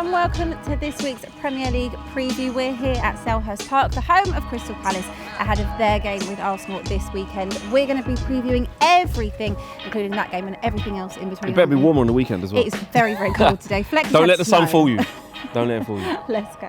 and welcome to this week's Premier League preview. We're here at Selhurst Park, the home of Crystal Palace, ahead of their game with Arsenal this weekend. We're going to be previewing everything, including that game and everything else in between. It better be warm on the weekend as well. It's very, very cold today. Don't let the sun fool you. Don't let it fool you. Let's go.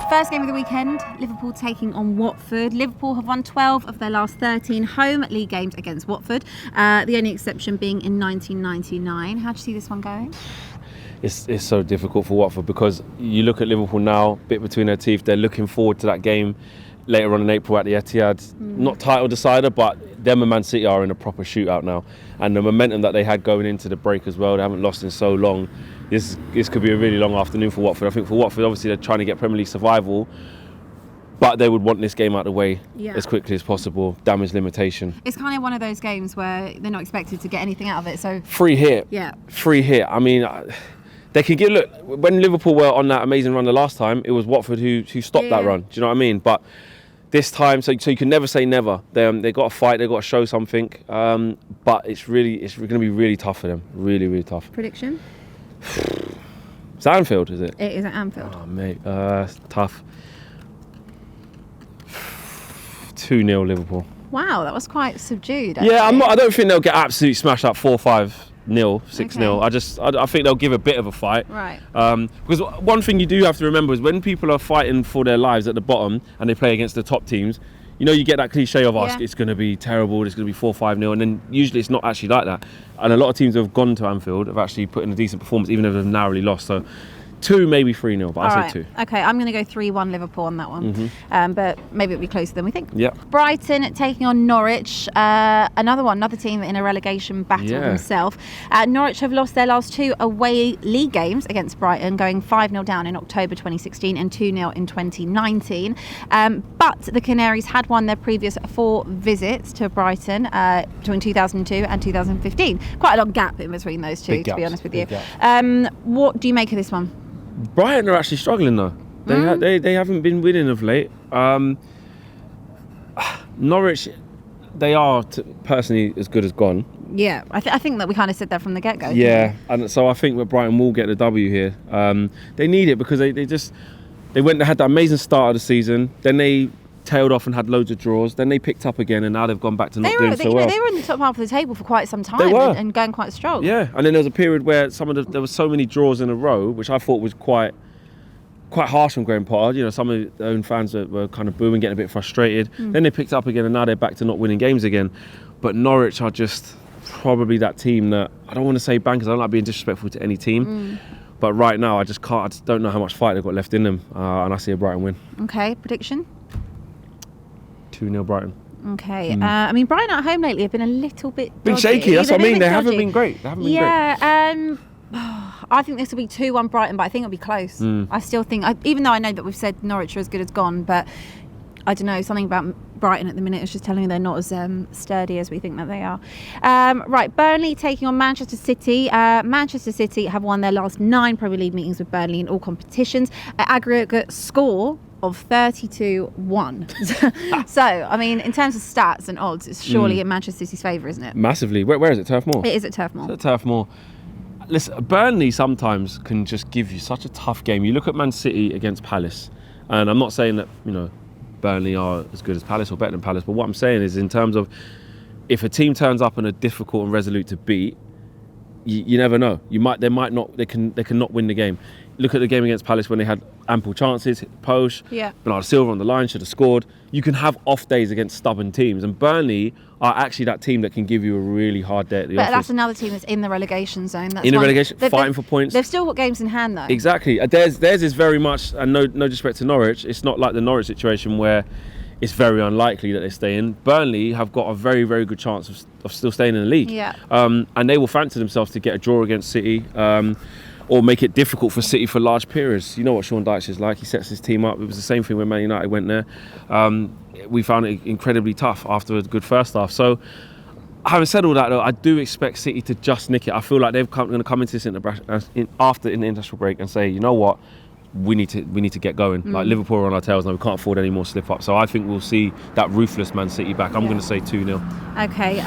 First game of the weekend, Liverpool taking on Watford. Liverpool have won 12 of their last 13 home league games against Watford, the only exception being in 1999. How do you see this one going? It's so difficult for Watford because you look at Liverpool now, bit between their teeth. They're looking forward to that game later on in April at the Etihad. Not title decider, but them and Man City are in a proper shootout now. And the momentum that they had going into the break as well, they haven't lost in so long. This could be a really long afternoon for Watford. I think for Watford, obviously, they're trying to get Premier League survival, but they would want this game out of the way as quickly as possible. Damage limitation. It's kind of one of those games where they're not expected to get anything out of it. So free hit. Yeah. Free hit. I mean, they can look, when Liverpool were on that amazing run the last time, it was Watford who stopped that run. Do you know what I mean? But this time, so you can never say never. They got to fight. They got to show something. But it's going to be really tough for them. Really, really tough. Prediction? It's Anfield, is it? It is at Anfield. Oh, mate, it's tough. 2-0 Liverpool. Wow, that was quite subdued. Actually. Yeah, I don't think they'll get absolutely smashed up 4-5-0, 6-0. Okay. I think they'll give a bit of a fight. Right. Because one thing you do have to remember is when people are fighting for their lives at the bottom and they play against the top teams, you know, you get that cliche of it's going to be terrible, it's going to be 4-5-0, and then usually it's not actually like that. And a lot of teams who have gone to Anfield have actually put in a decent performance, even if they've narrowly lost. So 2, maybe 3-0, but I say 2. Okay, I'm going to go 3-1 Liverpool on that one. But maybe it'll be closer than we think. Yeah. Brighton taking on Norwich, another team in a relegation battle themselves. Norwich have lost their last 2 away league games against Brighton, going 5-0 down in October 2016 and 2-0 in 2019. But the Canaries had won their previous 4 visits to Brighton between 2002 and 2015. Quite a long gap in between those two, to be honest with you. What do you make of this one? Brighton are actually struggling though. They haven't been winning of late. Norwich, they are personally as good as gone. Yeah, I think that we kind of said that from the get-go. Yeah, and so I think that Brighton will get the W here. They need it because they had that amazing start of the season. Then they tailed off and had loads of draws. Then they picked up again, and now they've gone back to not doing so well. They were in the top half of the table for quite some time. They were. And going quite strong. Yeah, and then there was a period where there was so many draws in a row, which I thought was quite harsh from Graham Potter. You know, some of their own fans were kind of booing, getting a bit frustrated. Then they picked up again, and now they're back to not winning games again. But Norwich are just probably that team that, I don't want to say bankers, I don't like being disrespectful to any team. But right now, I just don't know how much fight they've got left in them. And I see a Brighton win. Okay, prediction? 2-0 Brighton. Okay. I mean, Brighton at home lately have been a little bit dodgy. Shaky, that's what I mean. They haven't been great. I think this will be 2-1 Brighton, but I think it'll be close. I still think, even though I know that we've said Norwich are as good as gone, but I don't know, something about Brighton at the minute is just telling me they're not as sturdy as we think that they are. Right, Burnley taking on Manchester City. Manchester City have won their last 9 Premier League meetings with Burnley in all competitions. Aggregate score of 32-1. So, I mean, in terms of stats and odds, it's surely in Manchester City's favour, isn't it? Massively. Where is it? Turf Moor? It is at Turf Moor. It's at Turf Moor. Listen, Burnley sometimes can just give you such a tough game. You look at Man City against Palace, and I'm not saying that, you know, Burnley are as good as Palace or better than Palace, but what I'm saying is in terms of if a team turns up and are difficult and resolute to beat, you never know. They can not win the game. Look at the game against Palace when they had ample chances, hit the post. Bernardo Silva on the line should have scored. You can have off days against stubborn teams, and Burnley are actually that team that can give you a really hard day at the office. But that's another team that's in the relegation zone. Fighting for points. They've still got games in hand though. Exactly. Theirs is very much, and no disrespect to Norwich, it's not like the Norwich situation where it's very unlikely that they stay in. Burnley have got a very, very good chance of still staying in the league. And they will fancy themselves to get a draw against City. or make it difficult for City for large periods. You know what Sean Dyche is like. He sets his team up. It was the same thing when Man United went there. We found it incredibly tough after a good first half. So, having said all that, though, I do expect City to just nick it. I feel like they're going to come into this after in the international break and say, you know what, we need to get going. Like Liverpool are on our tails now. We can't afford any more slip up. So I think we'll see that ruthless Man City back. I'm going to say 2-0. Okay,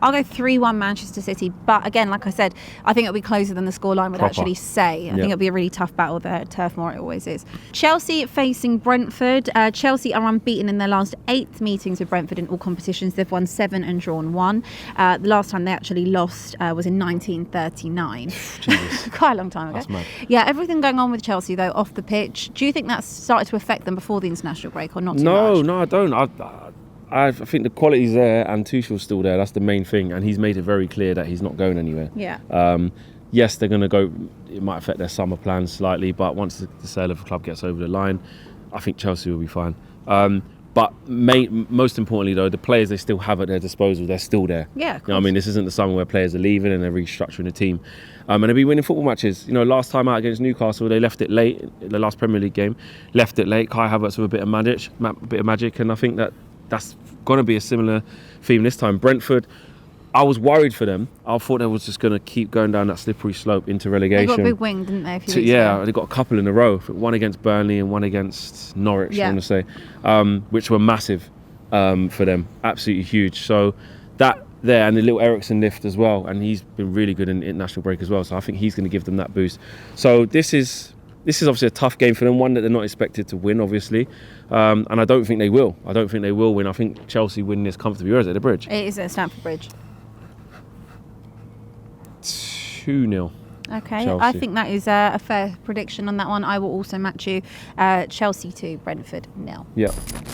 I'll go 3-1 Manchester City. But again, like I said, I think it'll be closer than the scoreline would actually say. I think it'll be a really tough battle there at Turf Moor. It always is. Chelsea facing Brentford. Chelsea are unbeaten in their last 8 meetings with Brentford in all competitions. They've won 7 and drawn 1. The last time they actually lost was in 1939. Jesus. Quite a long time ago. That's mad. Yeah, everything going on with Chelsea though off the pitch. Do you think that's started to affect them before the international break or not too much? No, I don't. I think the quality's there and Tuchel's still there. That's the main thing, and he's made it very clear that he's not going anywhere. Yeah. Yes, they're going to go. It might affect their summer plans slightly, but once the sale of the club gets over the line, I think Chelsea will be fine. But most importantly, though, the players they still have at their disposal, they're still there. Yeah, you know what I mean, this isn't the summer where players are leaving and they're restructuring the team. And they'll be winning football matches. You know, last time out against Newcastle, they left it late. The last Premier League game, left it late. Kai Havertz with a bit of magic, and I think that's going to be a similar theme this time. Brentford, I was worried for them. I thought they was just going to keep going down that slippery slope into relegation. They got a big wing, didn't they? They got a couple in a row. One against Burnley and one against Norwich, I want to say, which were massive for them. Absolutely huge. So that there, and the little Eriksen lift as well. And he's been really good in international break as well. So I think he's going to give them that boost. So this is obviously a tough game for them, one that they're not expected to win, obviously. And I don't think they will. I don't think they will win. I think Chelsea win this comfortably. Where is it, the Bridge? It is at Stamford Bridge. 2-0. Okay, Chelsea. I think that is a fair prediction on that one. I will also match you. Chelsea 2, Brentford 0. Yeah.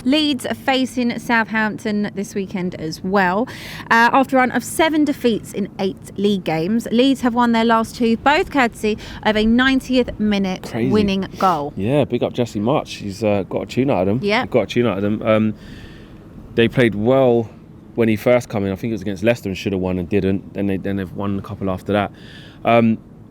Leeds are facing Southampton this weekend as well. After a run of 7 defeats in 8 league games, Leeds have won their last 2, both courtesy of a 90th minute winning goal. Yeah, big up Jesse March. He's got a tune out of them. Yeah. Got a tune out of them. They played well when he first came in. I think it was against Leicester and should have won and didn't. Then they've won a couple after that.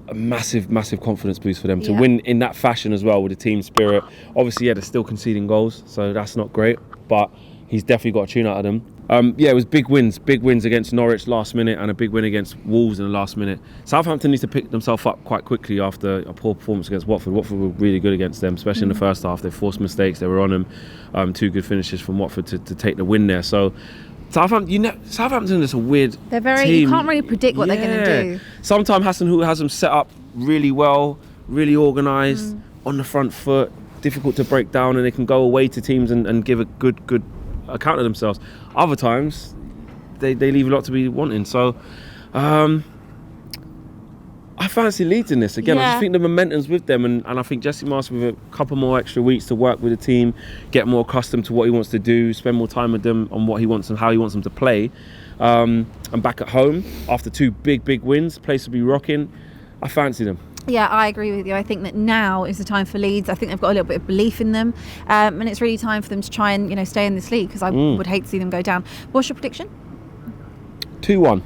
A massive confidence boost for them to win in that fashion as well, with the team spirit. Obviously, they're still conceding goals, so that's not great, but he's definitely got a tune out of them. It was big wins against Norwich last minute and a big win against Wolves in the last minute. Southampton needs to pick themselves up quite quickly after a poor performance against Watford. Watford were really good against them, especially in the first half. They forced mistakes, they were on them. 2 good finishes from Watford to take the win there. So Southampton is a weird They're very team. You can't really predict what they're going to do. Sometimes Hasenhüttl has them set up really well, really organised, on the front foot, difficult to break down, and they can go away to teams and give a good account of themselves. Other times, they leave a lot to be wanting. So, I fancy Leeds in this again. I just think the momentum's with them, and I think Jesse Marsh with a couple more extra weeks to work with the team, get more accustomed to what he wants to do, spend more time with them on what he wants and how he wants them to play. And back at home after 2 big wins, place will be rocking. I fancy them. Yeah, I agree with you. I think that now is the time for Leeds. I think they've got a little bit of belief in them, and it's really time for them to try and stay in this league, because I would hate to see them go down. What's your prediction? 2-1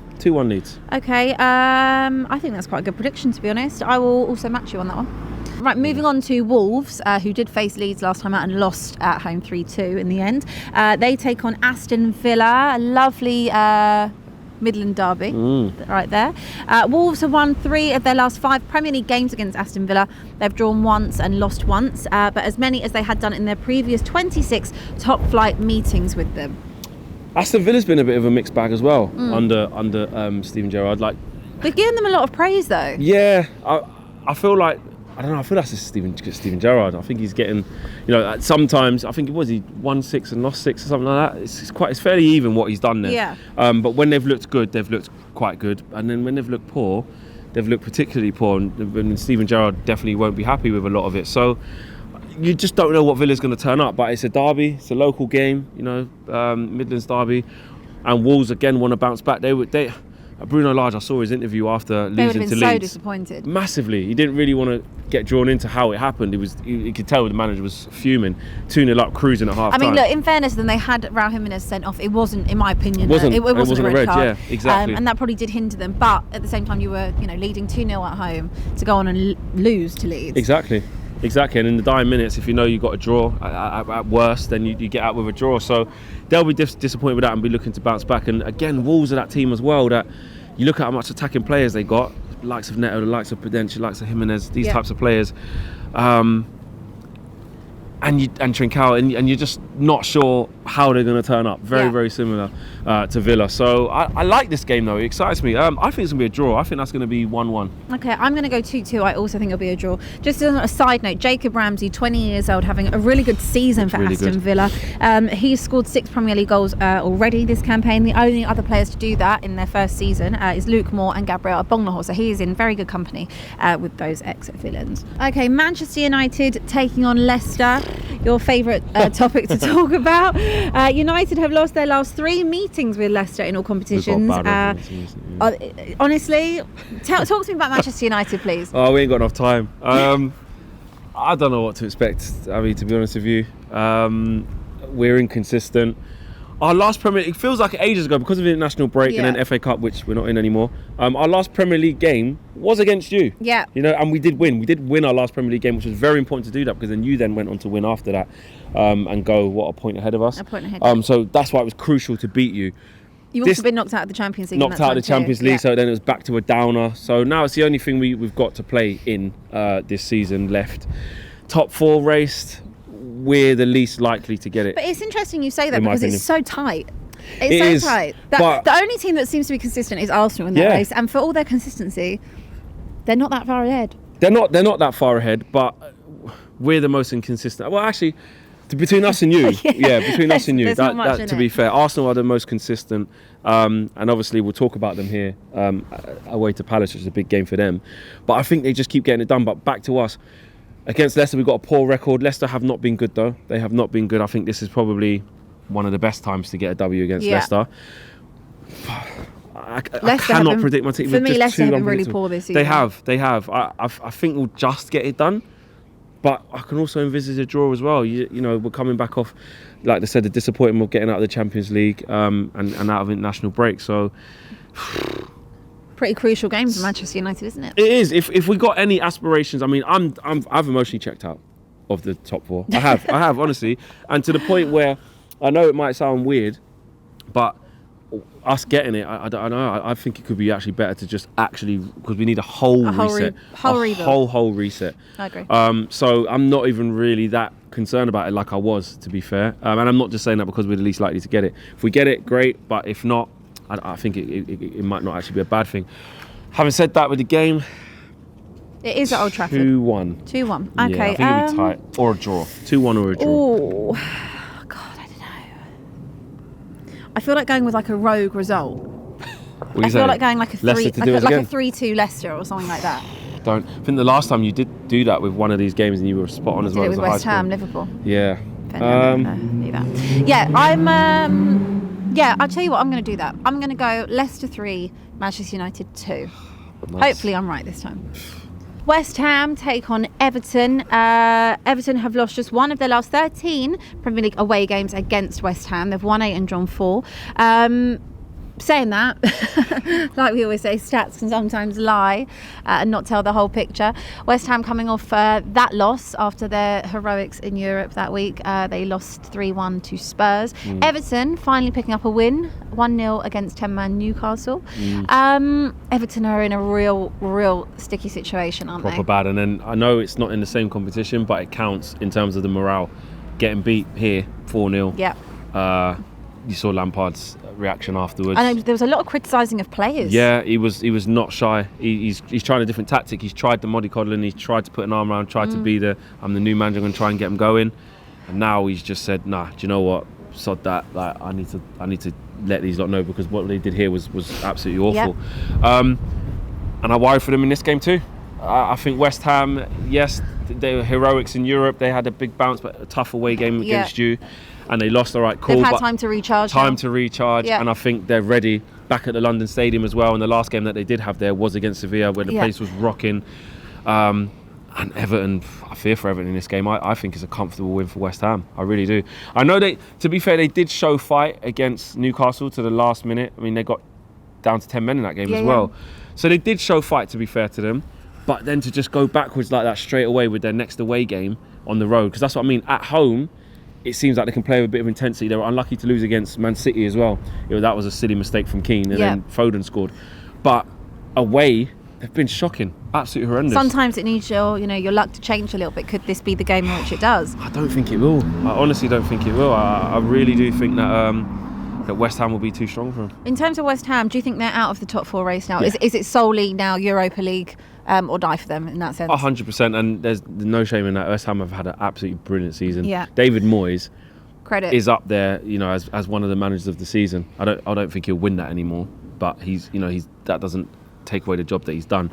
Leeds. Okay, I think that's quite a good prediction, to be honest. I will also match you on that one. Right, moving on to Wolves, who did face Leeds last time out and lost at home 3-2 in the end. They take on Aston Villa, a lovely Midland derby right there. Wolves have won 3 of their last 5 Premier League games against Aston Villa. They've drawn once and lost once, but as many as they had done in their previous 26 top flight meetings with them. Aston Villa's been a bit of a mixed bag as well under Steven Gerrard. They've given them a lot of praise though. Yeah, I feel like, I don't know, I feel that's just Steven Gerrard. I think he's getting, sometimes, I think he won 6 and lost 6 or something like that. It's fairly even what he's done there. Yeah. But when they've looked good, they've looked quite good. And then when they've looked poor, they've looked particularly poor. And Steven Gerrard definitely won't be happy with a lot of it. So you just don't know what Villa's going to turn up. But it's a derby, it's a local game, Midlands derby. And Wolves again want to bounce back. Bruno Lage, I saw his interview after losing to Leeds. They would have been so disappointed. Massively. He didn't really want to get drawn into how it happened. You could tell the manager was fuming. 2-0 up, cruising at half time. I mean, look, in fairness, then they had Raul Jimenez sent off. It wasn't, in my opinion, it wasn't a red card. Yeah, exactly. And that probably did hinder them. But at the same time, you were, leading 2-0 at home to go on and lose to Leeds. Exactly. And in the dying minutes, if you know you've got a draw at worst, then you get out with a draw. So they'll be disappointed with that and be looking to bounce back. And again, Wolves are that team as well that you look at how much attacking players they got, the likes of Neto, the likes of Prudential, the likes of Jimenez, these types of players. And Trincao, and you're just not sure how they're going to turn up. Very similar to Villa. So I like this game though. It excites me. I think it's going to be a draw. I think that's going to be 1-1. Okay, I'm going to go 2-2. I also think it'll be a draw. Just on a side note, Jacob Ramsey, 20 years old, having a really good season for Aston Villa. He's scored 6 Premier League goals already this campaign. The only other players to do that in their first season is Luke Moore and Gabriel Agbonlahor. So he is in very good company with those ex-villains. Okay, Manchester United taking on Leicester. Your favourite topic to talk about. United have lost their last 3 meetings with Leicester in all competitions. Honestly, talk to me about Manchester United, please. Oh, we ain't got enough time. I don't know what to expect, Abbi, to be honest with you. We're inconsistent. Our last Premier League, it feels like ages ago because of the international break and then FA Cup, which we're not in anymore. Our last Premier League game was against you. Yeah. And we did win. We did win our last Premier League game, which was very important to do that because then you then went on to win after that and go, a point ahead of us. A point ahead. So that's why it was crucial to beat you. You've also been knocked out of the Champions League. Knocked out of the Champions League, so then it was back to a downer. So now it's the only thing we've got to play in this season left. Top 4 raced. We're the least likely to get it. But it's interesting you say that because it's so tight. It is so tight. The only team that seems to be consistent is Arsenal in that race, and for all their consistency, they're not that far ahead. They're not that far ahead, but we're the most inconsistent. Well, actually, between us and you, between us and you, that to be fair, Arsenal are the most consistent, and obviously we'll talk about them here away to Palace, which is a big game for them. But I think they just keep getting it done. But back to us. Against Leicester, we've got a poor record. Leicester have not been good, though. They have not been good. I think this is probably one of the best times to get a W against Leicester. I cannot predict my team. For me, Leicester have been really poor this season. They have. I think we'll just get it done. But I can also envisage a draw as well. You know, we're coming back off, like I said, the disappointment of getting out of the Champions League and out of international break. So... pretty crucial game for Manchester United, isn't it? It is. If we got any aspirations, I mean, I've emotionally checked out of the top 4. I have honestly, and to the point where I know it might sound weird, but us getting it, I don't know. I think it could be actually better to just because we need a whole reset, whole reset. I agree. So I'm not even really that concerned about it like I was, to be fair. And I'm not just saying that because we're the least likely to get it. If we get it, great. But if not, I think it might not actually be a bad thing. Having said that, with the game, it is at Old Trafford. 2-1. 2-1. Okay. Yeah, I think it'll be tight or a draw. 2-1 or a draw. Oh, God, I don't know. I feel like going with like a rogue result. I feel like going like a 3-2 Leicester or something like that. I think the last time you did do that with one of these games and you were spot on as well. Did it with West Ham, Liverpool. Yeah. Yeah, I'll tell you what, I'm going to do that. I'm going to go Leicester 3, Manchester United 2. Nice. Hopefully I'm right this time. West Ham take on Everton. Everton have lost just one of their last 13 Premier League away games against West Ham. They've won 8 and drawn 4. Saying that, like we always say, stats can sometimes lie and not tell the whole picture. West Ham coming off that loss after their heroics in Europe that week. They lost 3-1 to Spurs. Everton finally picking up a win, 1-0 against 10-man Newcastle. Everton are in a real sticky situation, aren't they? Proper bad. And then I know it's not in the same competition, but it counts in terms of the morale. Getting beat here 4-0. Yeah. You saw Lampard's reaction afterwards. I know there was a lot of criticising of players. Yeah, he was not shy. He's trying a different tactic. He's tried the mollycoddling. He's tried to put an arm around, tried to be I'm the new manager, I'm going to try and get him going. And now he's just said, nah, do you know what? Sod that. Like I need to let these lot know because what they did here was absolutely awful. Yep. And I worry for them in this game too. I think West Ham, yes, they were heroics in Europe. They had a big bounce, but a tough away game against you. And they lost, all right, cool. They've had time to recharge. And I think they're ready back at the London Stadium as well. And the last game that they did have there was against Sevilla, where the place was rocking. And And Everton, I fear for Everton in this game. I think it's a comfortable win for West Ham. I really do. I know to be fair, they did show fight against Newcastle to the last minute. I mean, they got down to 10 men in that game as well. So they did show fight, to be fair to them. But then to just go backwards like that straight away with their next away game on the road, because that's what I mean. At home, it seems like they can play with a bit of intensity. They were unlucky to lose against Man City as well. That was a silly mistake from Keane, and then Foden scored. But away, they've been shocking, absolutely horrendous. Sometimes it needs your luck to change a little bit. Could this be the game in which it does? I don't think it will. I honestly don't think it will. I really do think that West Ham will be too strong for them. In terms of West Ham, do you think they're out of the top 4 race now? Yeah. Is it solely now Europa League or die for them in that sense? 100%, and there's no shame in that. West Ham have had an absolutely brilliant season. Yeah. David Moyes Credit. is up there, as one of the managers of the season. I don't think he'll win that anymore, but that doesn't take away the job that he's done.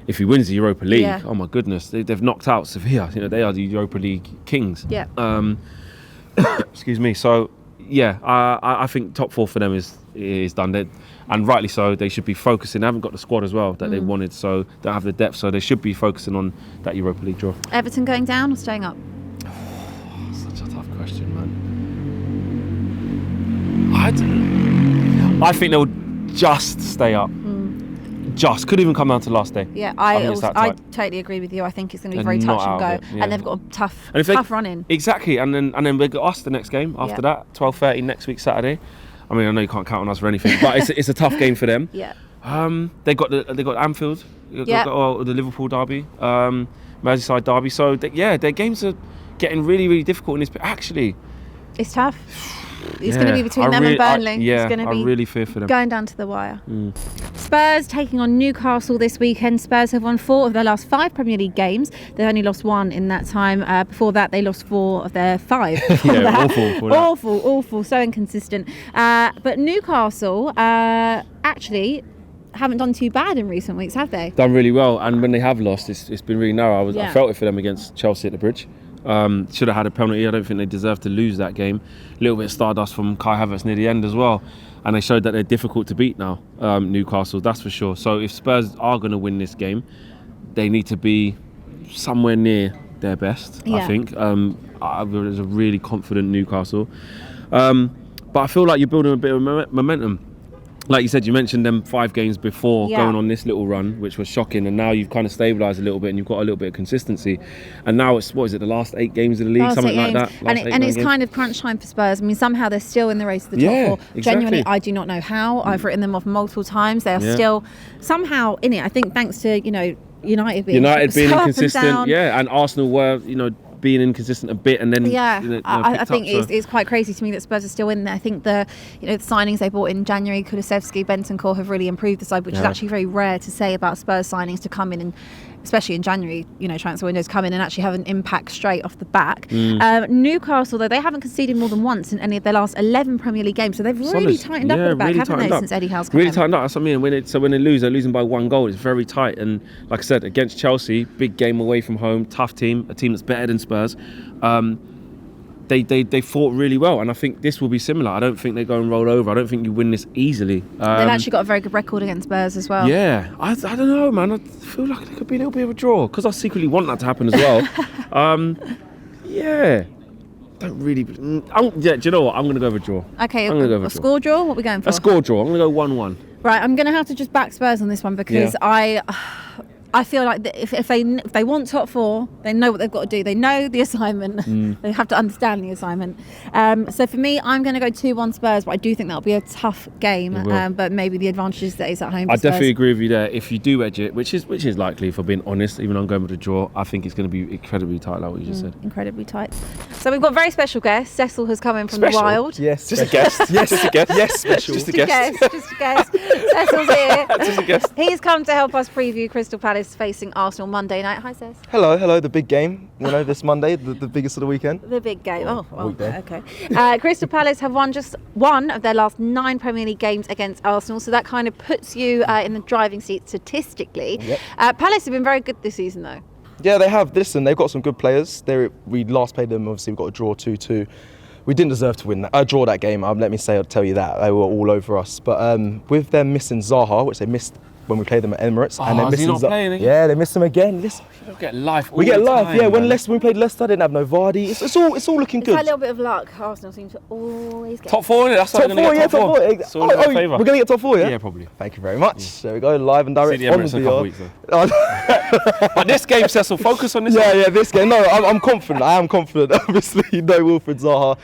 If he wins the Europa League, oh my goodness, they've knocked out Sevilla. They are the Europa League kings. Yeah. Excuse me. So yeah, I think top 4 for them is done. And rightly so. They should be focusing. They haven't got the squad as well that they wanted, so they don't have the depth. So they should be focusing on that Europa League draw. Everton going down or staying up? Such a tough question, man. I think they'll just stay up. Just could even come down to last day. Yeah, I totally agree with you. I think it's going to be very touch and go, and they've got a tough run in. Exactly, and then we got us the next game after that, 12:30 next week Saturday. I mean, I know you can't count on us for anything, but it's a tough game for them. Yeah. They got Anfield, the Liverpool derby, Merseyside derby. So their games are getting really, really difficult in this. Actually, it's tough. It's going to be between them and Burnley. It's going to be I really fear for them. Going down to the wire. Spurs taking on Newcastle this weekend. Spurs have won 4 of their last 5 Premier League games. They've only lost 1 in that time. Before that, they lost 4 of their 5. Awful. So inconsistent. But Newcastle actually haven't done too bad in recent weeks, have they? Done really well, and when they have lost, it's been really narrow. I felt it for them against Chelsea at the Bridge. Should have had a penalty. I don't think they deserved to lose that game. A little bit of stardust from Kai Havertz near the end as well, and they showed that they're difficult to beat now, Newcastle, that's for sure. So if Spurs are going to win this game, they need to be somewhere near their best, I think. There's a really confident Newcastle, but I feel like you're building a bit of momentum. Like you said, you mentioned them 5 games before going on this little run, which was shocking, and now you've kind of stabilised a little bit and you've got a little bit of consistency. And now it's, the last 8 games of the league, something like that? And it's kind of crunch time for Spurs. I mean, somehow they're still in the race to the top 4. Exactly. Genuinely, I do not know how. I've written them off multiple times. They are still somehow in it. I think thanks to, United being inconsistent. And Arsenal were, being inconsistent a bit, and then I think it's quite crazy to me that Spurs are still in there. I think the signings they bought in January, Kulusevski, Bentancur, have really improved the side, which is actually very rare to say about Spurs signings, to come in and especially in January, transfer windows, come in and actually have an impact straight off the back. Newcastle, though, they haven't conceded more than once in any of their last 11 Premier League games, so they've really tightened up at the back, haven't they, since Eddie Howe's come in? Really tightened up. That's what I mean. When they lose, they're losing by 1 goal. It's very tight. And like I said, against Chelsea, big game away from home, tough team, a team that's better than Spurs. They fought really well, and I think this will be similar. I don't think they go and roll over. I don't think you win this easily. They've actually got a very good record against Spurs as well. Yeah, I don't know, man. I feel like it could be a little bit of a draw, because I secretly want that to happen as well. Don't really. Do you know what? I'm going to go with a draw. Okay, a score draw? What are we going for? A score draw. I'm going to go 1-1. Right, I'm going to have to just back Spurs on this one, because I feel like if they want top 4, they know what they've got to do. They know the assignment. They have to understand the assignment. So for me, I'm going to go 2-1 Spurs, but I do think that'll be a tough game. But maybe the advantage is that it's at home. I definitely agree with you there. If you do edge it, which is likely, if I'm being honest, even though I'm going with a draw, I think it's going to be incredibly tight, like what you just said. Incredibly tight. So we've got a very special guest. Cecil has come in from the wild. Yes, just a guest. Yes, just a guest. Yes, special. Just a guest. Cecil's here. Just a guest. He's come to help us preview Crystal Palace facing Arsenal Monday night. Hi, Cec. Hello, the big game, this Monday, the biggest of the weekend. The big game. Okay. Crystal Palace have won just 1 of their last 9 Premier League games against Arsenal, so that kind of puts you in the driving seat statistically. Yep. Palace have been very good this season, though. Yeah, they have. Listen, they've got some good players. We last played them, obviously we got a draw 2-2. We didn't deserve to win that. Draw that game. Let me tell you that they were all over us. But with them missing Zaha, which they missed when we play them at Emirates, and they're is he missing. not playing again? Yeah, they miss him again. Listen, We get life. we get live. Yeah, when man. we played Leicester, they didn't have no Vardy. It's all looking It's good. a little bit of luck. Arsenal seem to always get Top 4, innit? That's Top how 4, we're yeah, gonna get top 4. It's all in our favour. We're gonna get top 4, yeah. Yeah, probably. Thank you very much. There we go, live and direct See the on Emirates the in a couple VR. weeks, though. But this game, Cecil, focus on this. Yeah, this game. No, I'm confident. I am confident. Obviously, no Wilfried Zaha.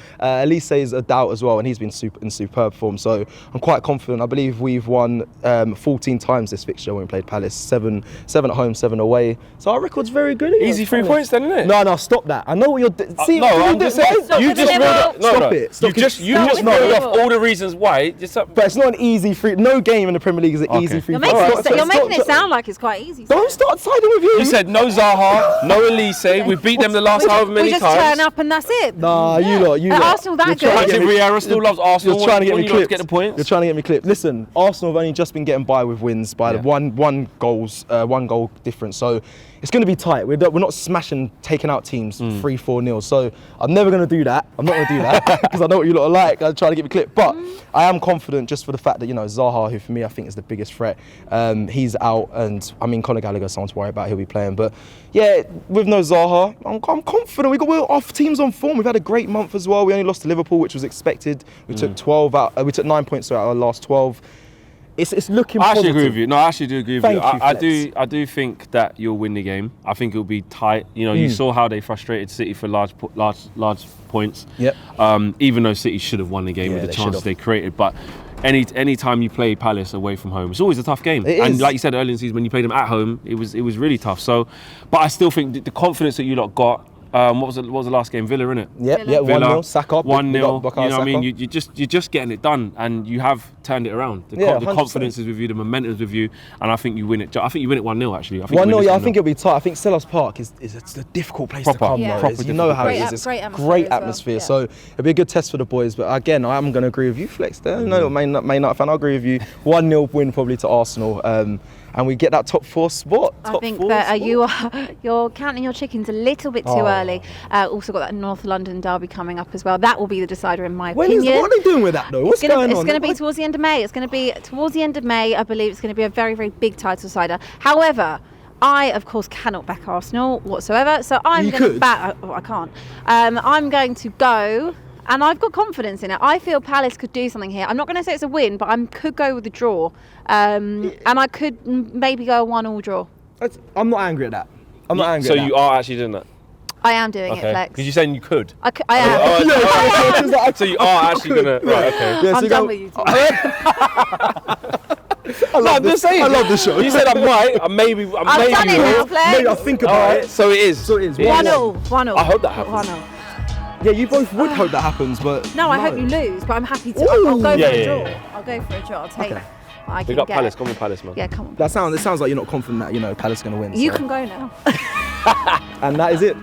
Elise is a doubt as well, and he's been in superb form. So I'm quite confident. I believe we've won 14 times this fixture when we played Palace. 7 at home, 7 away. So our record's very good. Easy 3 points, then, isn't it? No, stop that. I know what you're. See, No, I'm just saying. You just reeled off. Stop it. You just reeled off all the reasons why. But it's not an easy free. No game in the Premier League is an easy free. You're making it sound like it's quite easy. Don't start siding with you. You said no Zaha, no Elise. We beat them the last however many we times. just turn up and that's it. Nah, you lot. Arsenal that good. Imagine Vieira still loves Arsenal. You're trying to get me to clipped. get the points. You're trying to get me clipped. Listen, Arsenal have only just been getting by with wins by the one goal difference. So it's going to be tight. We're not smashing, taking out teams 3-4-0. So I'm never going to do that. I'm not going to do that because I know what you lot are like. I'm trying to get me clipped. But I am confident just for the fact that, Zaha, who for me I think is the biggest threat, he's out. And I mean, Conor Gallagher's someone to worry about. He'll be playing. But yeah, with no Zaha, I'm confident. Our team's on form. We've had a great month as well. We only lost to Liverpool, which was expected. We took 12 out. We took 9 points out of our last 12. It's looking I actually positive. agree with you. No, I actually do agree with you. Thank you, I do think that you'll win the game. I think it'll be tight. You saw how they frustrated City for large points. Yep. Even though City should have won the game with the chances they created, but any time you play Palace away from home, it's always a tough game. It and is. like you said earlier in the season, when you played them at home, it was really tough. So, but I still think the confidence that you lot got. What was the last game? Villa, innit? Yeah, Villa, 1-0, Saka. 1-0. You know Bukayo what I mean? Saka. You're just getting it done, and you have turned it around. The 100%. confidence is with you, the momentum is with you, and I think you win it. I think you win it 1-0 actually. 1-0, yeah, I think it'll be tight. I think Selhurst Park is a difficult place to come. Yeah. Though. You know how it is. It's great great atmosphere atmosphere. as well. So it'll be a good test for the boys. But again, I am going to agree with you, Flex. There, no, may not fan. I agree with you. 1-0 win probably to Arsenal. And we get that top 4 spot. I think that you're counting your chickens a little bit too early. Also got that North London derby coming up as well. That will be the decider in my opinion. What are they doing with that though? What's going on? It's going to be towards the end of May. It's going to be towards the end of May. I believe it's going to be a very, very big title decider. However, I, of course, cannot back Arsenal whatsoever. So I'm going to back... I can't. I'm going to go... And I've got confidence in it. I feel Palace could do something here. I'm not going to say it's a win, but I could go with a draw. And I could maybe go a 1-1 draw. I'm not angry at that. I'm not angry at that. So you are actually doing that? I am doing it, Flex. Because you're saying you could? I am. So you are actually going to... Right, okay. Yeah, I'm done with you two. I'm just saying. I love the show. You said I might, maybe... I've done it now, Flex. Maybe I'll think about it. So it is. 1-0. I hope that happens. 1-0. Yeah, you both would hope that happens, but... No, I hope you lose, but I'm happy to. I'll go for a draw. Yeah. I'll go for a draw. I'll take what I can We got get. Palace. Come on, Palace, man. Yeah, come on. It sounds like you're not confident that, Palace is going to win. You so. can go now. And that is it.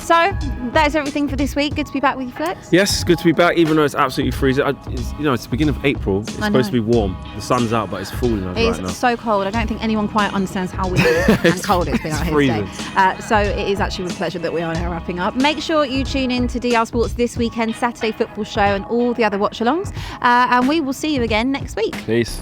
So, that is everything for this week. Good to be back with you, Flex. Yes, good to be back, even though it's absolutely freezing. It's the beginning of April. It's supposed to be warm. The sun's out, but it's falling right now. It's so cold. I don't think anyone quite understands how windy and cold it's been out here today. So it is actually with pleasure that we are now wrapping up. Make sure you tune in to DR Sports this weekend, Saturday football show and all the other watch-alongs. And we will see you again next week. Peace.